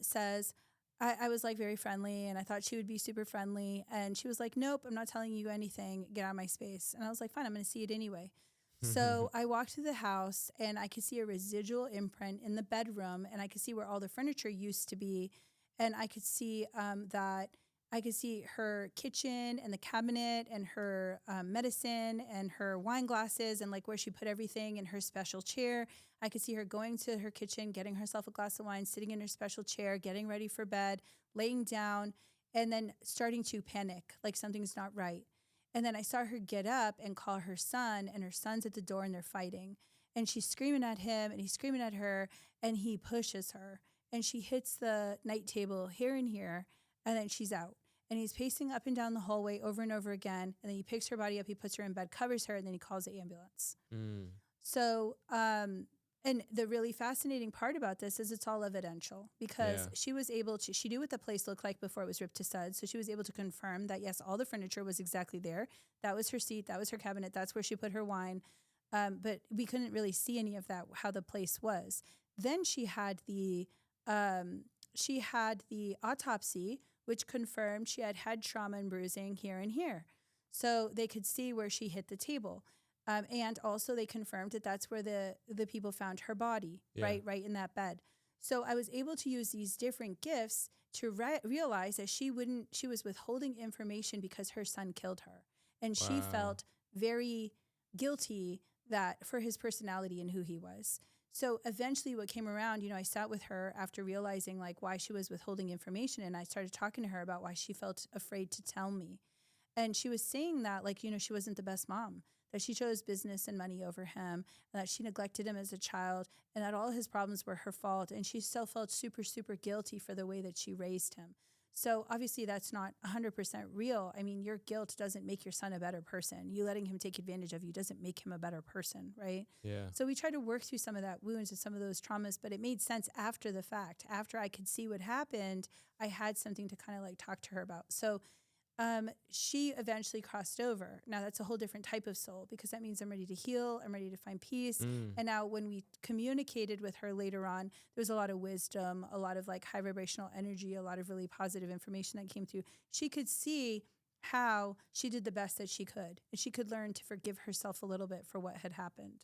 Speaker 2: says, I was like very friendly and I thought she would be super friendly. And she was like, nope, I'm not telling you anything. Get out of my space. And I was like, fine, I'm going to see it anyway. So I walked through the house and I could see a residual imprint in the bedroom and I could see where all the furniture used to be. And I could see I could see her kitchen and the cabinet and her medicine and her wine glasses and like where she put everything in her special chair. I could see her going to her kitchen, getting herself a glass of wine, sitting in her special chair, getting ready for bed, laying down, and then starting to panic, like something's not right. And then I saw her get up and call her son, and her son's at the door and they're fighting. And she's screaming at him and he's screaming at her and he pushes her. And she hits the night table here and here, and then she's out. And he's pacing up and down the hallway over and over again. And then he picks her body up, he puts her in bed, covers her, and then he calls the ambulance. So, and the really fascinating part about this is it's all evidential because she was able to, she knew what the place looked like before it was ripped to studs. So she was able to confirm that, yes, all the furniture was exactly there. That was her seat. That was her cabinet. That's where she put her wine. But we couldn't really see any of that, how the place was. Then she had the autopsy, which confirmed she had head trauma and bruising here and here. So they could see where she hit the table. And also they confirmed that that's where the people found her body, right in that bed. So I was able to use these different gifts to realize that she was withholding information because her son killed her. And she felt very guilty that for his personality and who he was. So eventually what came around, I sat with her after realizing like why she was withholding information. And I started talking to her about why she felt afraid to tell me. And she was saying that like, she wasn't the best mom, that she chose business and money over him, and that she neglected him as a child, and that all his problems were her fault. And she still felt super, super guilty for the way that she raised him. So obviously that's not 100% real. I mean, your guilt doesn't make your son a better person. You letting him take advantage of you doesn't make him a better person, right?
Speaker 1: Yeah.
Speaker 2: So we try to work through some of that wounds and some of those traumas, but it made sense after the fact. After I could see what happened, I had something to kind of like talk to her about. So she eventually crossed over. Now that's a whole different type of soul, because that means I'm ready to heal. I'm ready to find peace. And now when we communicated with her later on, there was a lot of wisdom, a lot of like high vibrational energy, a lot of really positive information that came through. She could see how she did the best that she could, and she could learn to forgive herself a little bit for what had happened.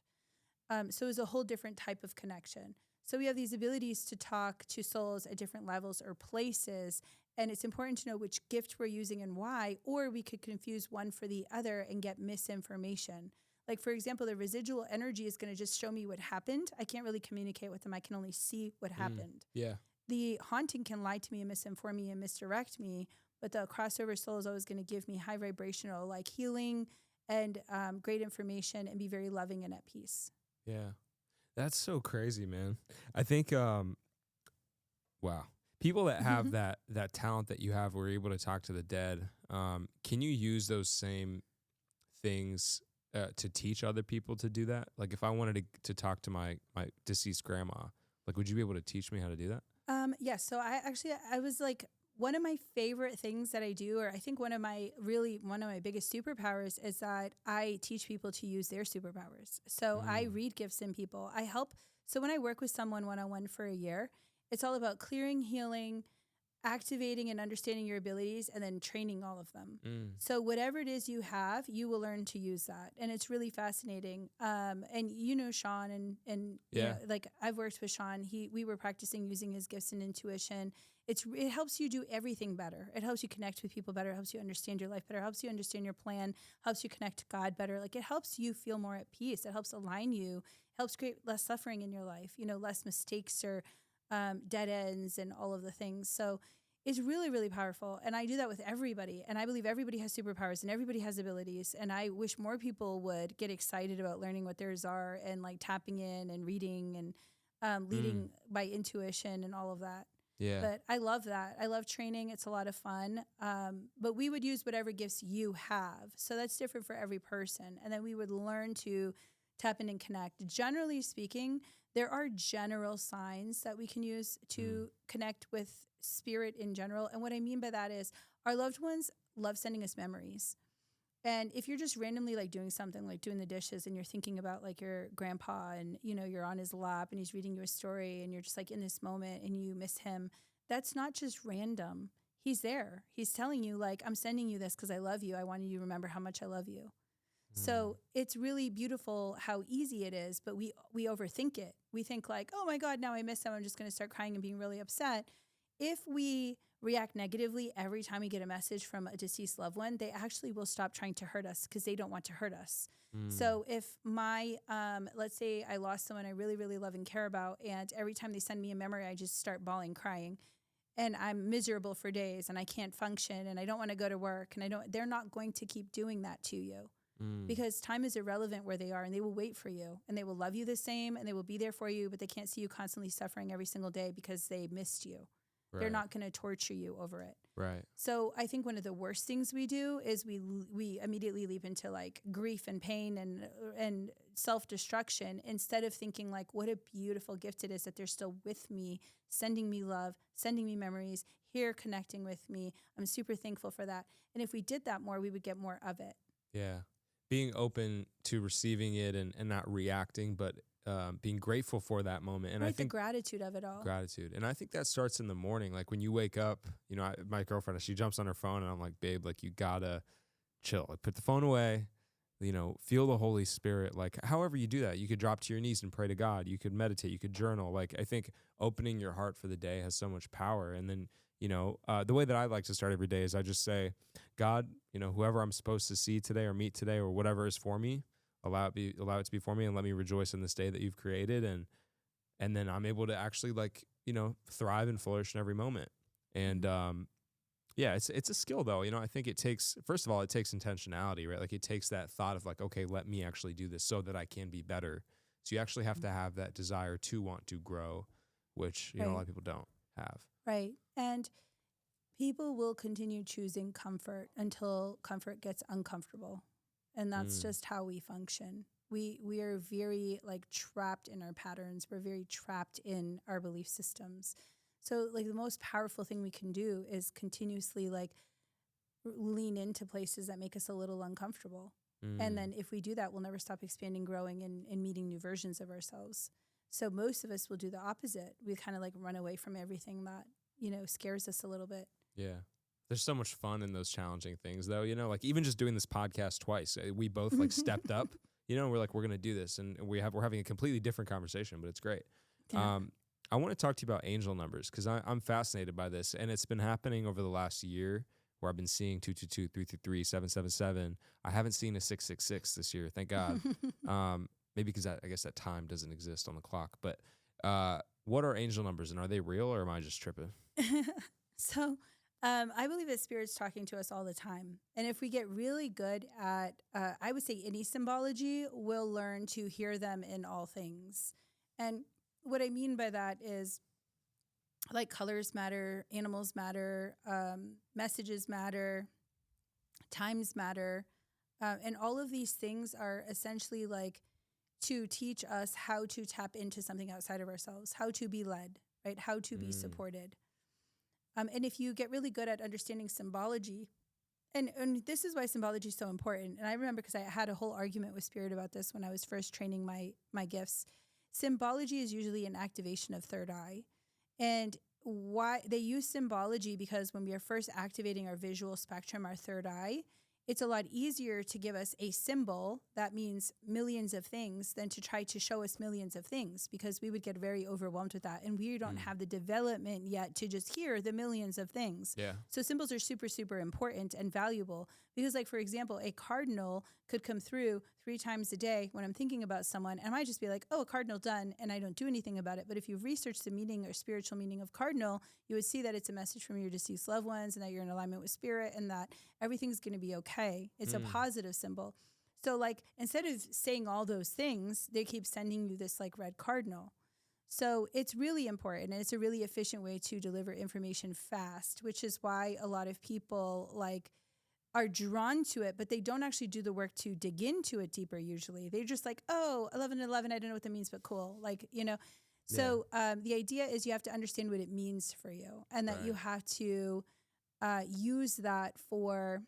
Speaker 2: So it was a whole different type of connection. So we have these abilities to talk to souls at different levels or places. And it's important to know which gift we're using and why, or we could confuse one for the other and get misinformation. Like, for example, the residual energy is going to just show me what happened. I can't really communicate with them. I can only see what happened.
Speaker 1: Yeah.
Speaker 2: The haunting can lie to me and misinform me and misdirect me, but the crossover soul is always going to give me high vibrational, like healing and great information, and be very loving and at peace.
Speaker 1: Yeah. That's so crazy, man. I think, wow. People that have that talent that you have, were able to talk to the dead. Can you use those same things to teach other people to do that? Like, if I wanted to talk to my deceased grandma, like, would you be able to teach me how to do that?
Speaker 2: Yes. So I was like, one of my favorite things that I do, or I think one of my biggest superpowers, is that I teach people to use their superpowers. So I read gifts in people. I help. So when I work with someone one-on-one for a year, it's all about clearing, healing, activating and understanding your abilities, and then training all of them. So whatever it is you have, you will learn to use that. And it's really fascinating. And you know Sean, and you know, like I've worked with Sean. We were practicing using his gifts and intuition. It helps you do everything better. It helps you connect with people better. It helps you understand your life better. It helps you understand your plan. Helps you connect to God better. Like, it helps you feel more at peace. It helps align you. Helps create less suffering in your life. You know, less mistakes or dead ends and all of the things. So it's really, really powerful. And I do that with everybody. And I believe everybody has superpowers and everybody has abilities. And I wish more people would get excited about learning what theirs are, and like tapping in and reading and leading by intuition and all of that.
Speaker 1: Yeah.
Speaker 2: But I love that. I love training. It's a lot of fun. But we would use whatever gifts you have. So that's different for every person. And then we would learn to tap in and connect. Generally speaking, there are general signs that we can use to connect with spirit in general. And what I mean by that is, our loved ones love sending us memories. And if you're just randomly like doing something, like doing the dishes, and you're thinking about like your grandpa, and you know, you're on his lap and he's reading you a story, and you're just like in this moment and you miss him, that's not just random. He's there. He's telling you, like, I'm sending you this because I love you. I want you to remember how much I love you. So it's really beautiful how easy it is, but we overthink it. We think like, oh my God, now I miss him. I'm just going to start crying and being really upset. If we react negatively every time we get a message from a deceased loved one, they actually will stop trying to hurt us because they don't want to hurt us. So if my, let's say I lost someone I really, really love and care about, and every time they send me a memory, I just start bawling, crying, and I'm miserable for days, and I can't function, and I don't want to go to work, and they're not going to keep doing that to you. Because time is irrelevant where they are, and they will wait for you, and they will love you the same, and they will be there for you, but they can't see you constantly suffering every single day because they missed you. Right. They're not going to torture you over it.
Speaker 1: Right.
Speaker 2: So I think one of the worst things we do is we immediately leap into like grief and pain and self-destruction, instead of thinking like, what a beautiful gift it is that they're still with me, sending me love, sending me memories, here connecting with me. I'm super thankful for that. And if we did that more, we would get more of it.
Speaker 1: Yeah. Being open to receiving it and not reacting, but being grateful for that moment. And
Speaker 2: right,
Speaker 1: I think
Speaker 2: the gratitude of it all.
Speaker 1: Gratitude. And I think that starts in the morning. Like when you wake up, you know, my girlfriend, she jumps on her phone and I'm like, babe, like you gotta chill. Like put the phone away, you know, feel the Holy Spirit. Like however you do that, you could drop to your knees and pray to God. You could meditate, you could journal. Like I think opening your heart for the day has so much power. And then, you know, the way that I like to start every day is I just say, God, you know, whoever I'm supposed to see today or meet today or whatever is for me, allow it to be for me, and let me rejoice in this day that you've created. And then I'm able to actually like, you know, thrive and flourish in every moment. And yeah, it's a skill though. You know, I think it takes, first of all, it takes intentionality, right? Like it takes that thought of like, okay, let me actually do this so that I can be better. So you actually have to have that desire to want to grow, which, you know, a lot of people don't have.
Speaker 2: Right. And People will continue choosing comfort until comfort gets uncomfortable. And that's just how we function. We are very like trapped in our patterns. We're very trapped in our belief systems. So like the most powerful thing we can do is continuously like lean into places that make us a little uncomfortable. And then if we do that, we'll never stop expanding, growing, and meeting new versions of ourselves. So most of us will do the opposite. We kind of like run away from everything that, scares us a little bit.
Speaker 1: Yeah. There's so much fun in those challenging things though, like even just doing this podcast twice, we both like stepped up, we're like, we're going to do this. And we're having a completely different conversation, but it's great.
Speaker 2: Yeah.
Speaker 1: I want to talk to you about angel numbers because I'm fascinated by this. And it's been happening over the last year where I've been seeing 222, 333, 777. I haven't seen a 666 this year. Thank God. Maybe because I guess that time doesn't exist on the clock. But what are angel numbers and are they real or am I just tripping?
Speaker 2: So I believe that Spirit's talking to us all the time. And if we get really good at, I would say any symbology, we'll learn to hear them in all things. And what I mean by that is like colors matter, animals matter, messages matter, times matter. And all of these things are essentially like to teach us how to tap into something outside of ourselves, how to be led, right? How to be supported. And if you get really good at understanding symbology, and this is why symbology is so important. And I remember because I had a whole argument with Spirit about this when I was first training my gifts. Symbology is usually an activation of third eye. And why they use symbology because when we are first activating our visual spectrum, our third eye, it's a lot easier to give us a symbol that means millions of things than to try to show us millions of things because we would get very overwhelmed with that. And we don't have the development yet to just hear the millions of things.
Speaker 1: Yeah.
Speaker 2: So symbols are super, super important and valuable because like, for example, a cardinal could come through 3 times a day when I'm thinking about someone and I might just be like, oh, a cardinal done. And I don't do anything about it. But if you've researched the meaning or spiritual meaning of cardinal, you would see that it's a message from your deceased loved ones and that you're in alignment with Spirit and that everything's going to be okay. It's a positive symbol. So like, instead of saying all those things, they keep sending you this like red cardinal. So it's really important and it's a really efficient way to deliver information fast, which is why a lot of people like are drawn to it, but they don't actually do the work to dig into it deeper usually. They're just like, oh, 1111, I don't know what that means, but cool. Like, So the idea is you have to understand what it means for you and that you have to use that for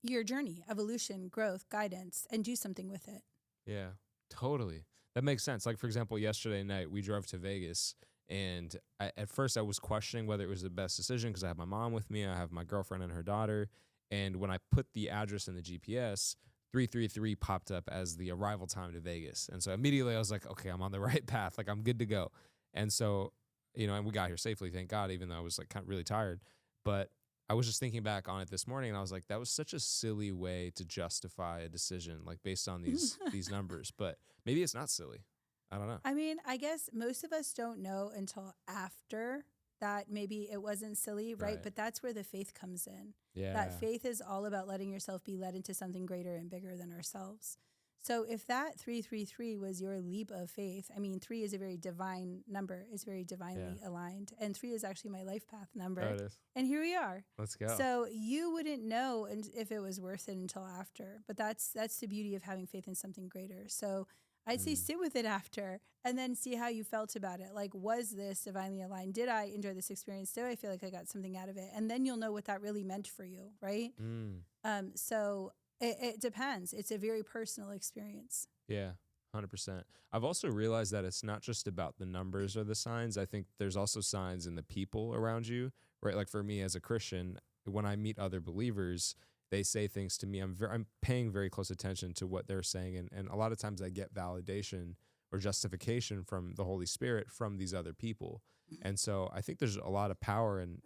Speaker 2: your journey, evolution, growth, guidance, and do something with it.
Speaker 1: Yeah, totally. That makes sense. Like, for example, yesterday night, we drove to Vegas, and at first I was questioning whether it was the best decision because I have my mom with me, I have my girlfriend and her daughter, and when I put the address in the GPS, 333 popped up as the arrival time to Vegas. And so immediately I was like, okay, I'm on the right path. Like, I'm good to go. And so, and we got here safely, thank God, even though I was like kind of really tired. But I was just thinking back on it this morning and I was like, that was such a silly way to justify a decision, like based on these numbers. But maybe it's not silly. I don't know.
Speaker 2: I mean, I guess most of us don't know until after that maybe it wasn't silly, right? But that's where the faith comes in.
Speaker 1: Yeah.
Speaker 2: That faith is all about letting yourself be led into something greater and bigger than ourselves. So if that 333 was your leap of faith, I mean, 3 is a very divine number. It's very divinely aligned. And 3 is actually my life path number.
Speaker 1: Oh, it is.
Speaker 2: And here we are.
Speaker 1: Let's go.
Speaker 2: So you wouldn't know if it was worth it until after. But that's the beauty of having faith in something greater. So I'd say sit with it after and then see how you felt about it. Like, was this divinely aligned? Did I enjoy this experience? Did I feel like I got something out of it? And then you'll know what that really meant for you, right? So it depends. It's a very personal experience.
Speaker 1: Yeah, 100%. I've also realized that it's not just about the numbers or the signs. I think there's also signs in the people around you, right? Like for me as a Christian, when I meet other believers, they say things to me. I'm paying very close attention to what they're saying. And a lot of times I get validation or justification from the Holy Spirit from these other people. And so I think there's a lot of power in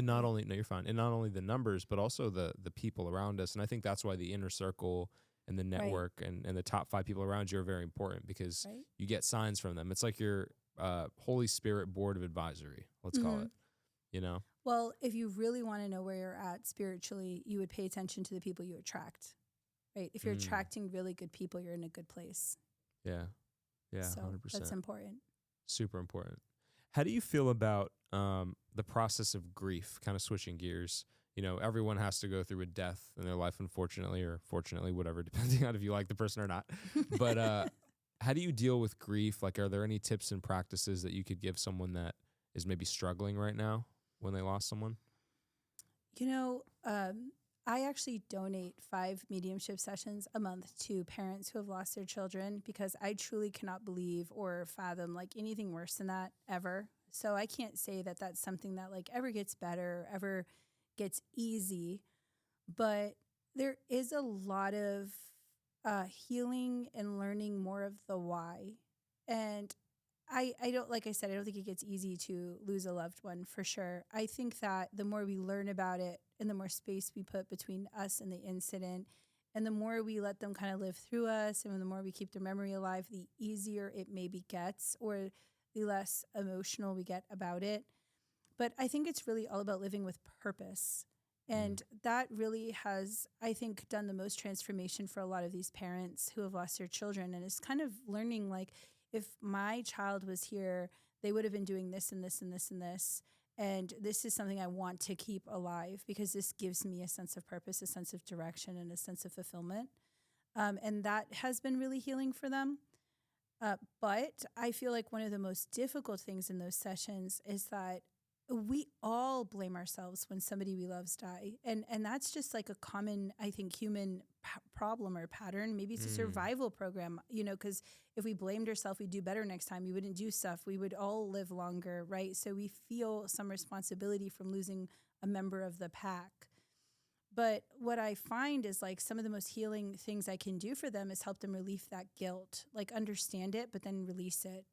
Speaker 1: not only, no, you're fine, in not only the numbers, but also the people around us. And I think that's why the inner circle and the network and the top 5 people around you are very important because you get signs from them. It's like your Holy Spirit board of advisory, let's call it,
Speaker 2: Well, if you really want to know where you're at spiritually, you would pay attention to the people you attract, right? If you're attracting really good people, you're in a good place.
Speaker 1: Yeah. Yeah,
Speaker 2: so
Speaker 1: 100%.
Speaker 2: That's important.
Speaker 1: Super important. How do you feel about the process of grief, kind of switching gears? You know, everyone has to go through a death in their life, unfortunately, or fortunately, whatever, depending on if you like the person or not. But how do you deal with grief? Like, are there any tips and practices that you could give someone that is maybe struggling right now when they lost someone?
Speaker 2: You know, I actually donate 5 mediumship sessions a month to parents who have lost their children because I truly cannot believe or fathom like anything worse than that ever. So I can't say that that's something that like ever gets better, ever gets easy. But there is a lot of healing and learning more of the why. And I don't, like I said, I don't think it gets easy to lose a loved one for sure. I think that the more we learn about it and the more space we put between us and the incident, and the more we let them kind of live through us, and the more we keep their memory alive, the easier it maybe gets, or the less emotional we get about it. But I think it's really all about living with purpose. And that really has, I think, done the most transformation for a lot of these parents who have lost their children. And it's kind of learning like, if my child was here, they would have been doing this and this and this and this. And this is something I want to keep alive because this gives me a sense of purpose, a sense of direction, and a sense of fulfillment. And that has been really healing for them. But I feel like one of the most difficult things in those sessions is that we all blame ourselves when somebody we love's die. And that's just like a common, I think, human problem or pattern. Maybe it's a survival program, you know, because if we blamed ourselves, we'd do better next time. We wouldn't do stuff. We would all live longer, right? So we feel some responsibility from losing a member of the pack. But what I find is like some of the most healing things I can do for them is help them relieve that guilt, like understand it, but then release it.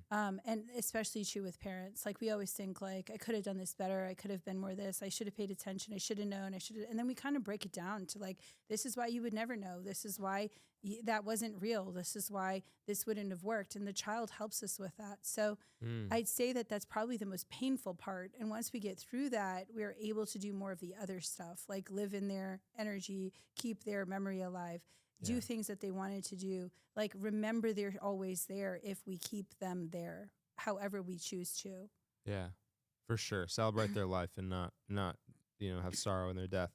Speaker 2: And especially true with parents. Like we always think like, I could have done this better. I could have been more this. I should have paid attention. I should have known. And then we kind of break it down to like, this is why you would never know. This is why that wasn't real. This is why this wouldn't have worked. And the child helps us with that. So I'd say that that's probably the most painful part. And once we get through that, we're able to do more of the other stuff, like live in their energy, keep their memory alive, do things that they wanted to do, like remember they're always there if we keep them there, however we choose to.
Speaker 1: Yeah, for sure. Celebrate their life and not have sorrow in their death.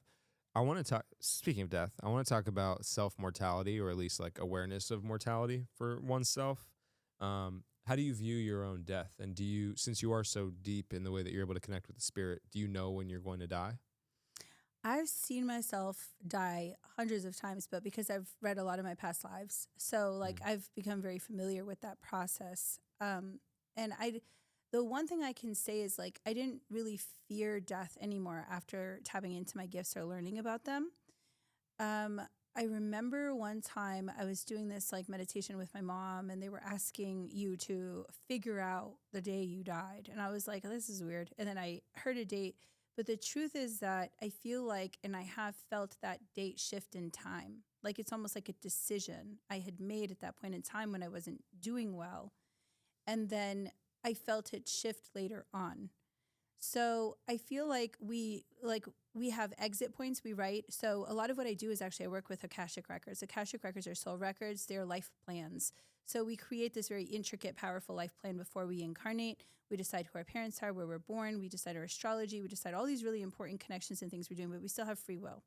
Speaker 1: I want to talk, speaking of death, I want to talk about self-mortality, or at least like awareness of mortality for oneself. How do you view your own death? And do you, since you are so deep in the way that you're able to connect with the spirit, do you know when you're going to die?
Speaker 2: I've seen myself die hundreds of times, but because I've read a lot of my past lives. So like I've become very familiar with that process. And the one thing I can say is like, I didn't really fear death anymore after tapping into my gifts or learning about them. I remember one time I was doing this like meditation with my mom, and they were asking you to figure out the day you died. And I was like, oh, this is weird. And then I heard a date. But the truth is that I feel like, and I have felt that date shift in time. Like it's almost like a decision I had made at that point in time when I wasn't doing well. And then I felt it shift later on. So I feel like we have exit points we write. So a lot of what I do is actually I work with Akashic Records. Akashic Records are soul records. They're life plans. So we create this very intricate, powerful life plan before we incarnate. We decide who our parents are, where we're born. We decide our astrology. We decide all these really important connections and things we're doing, but we still have free will.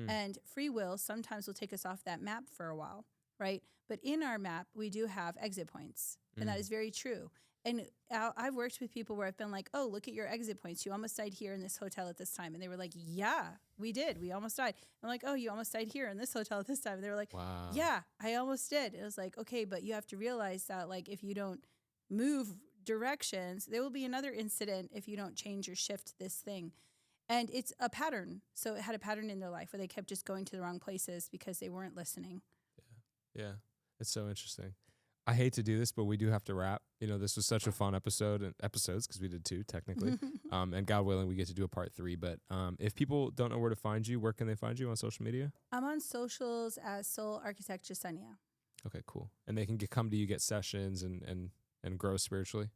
Speaker 2: And free will sometimes will take us off that map for a while, right? But in our map, we do have exit points. And that is very true. And I've worked with people where I've been like, oh, look at your exit points. You almost died here in this hotel at this time. And they were like, yeah, we did. We almost died. I'm like, oh, you almost died here in this hotel at this time. And they were like, wow. Yeah, I almost did. It was like, okay, but you have to realize that like if you don't move directions, there will be another incident if you don't change or shift this thing. And it's a pattern. So it had a pattern in their life where they kept just going to the wrong places because they weren't listening.
Speaker 1: Yeah. It's so interesting. I hate to do this, but we do have to wrap. You know, this was such a fun episode and episodes because we did 2 technically. And God willing, we get to do a part 3. But if people don't know where to find you, where can they find you on social media? I'm
Speaker 2: on socials as Soul Architect Jasenia.
Speaker 1: Okay, cool. And they can come to you, get sessions and grow spiritually?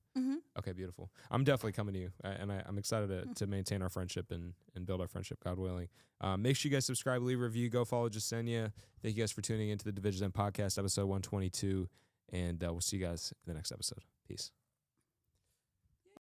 Speaker 1: Okay, beautiful. I'm definitely coming to you. I'm excited to maintain our friendship and build our friendship, God willing. Make sure you guys subscribe, leave a review, go follow Jasenia. Thank you guys for tuning into the Divij podcast, episode 122. And we'll see you guys in the next episode. Peace.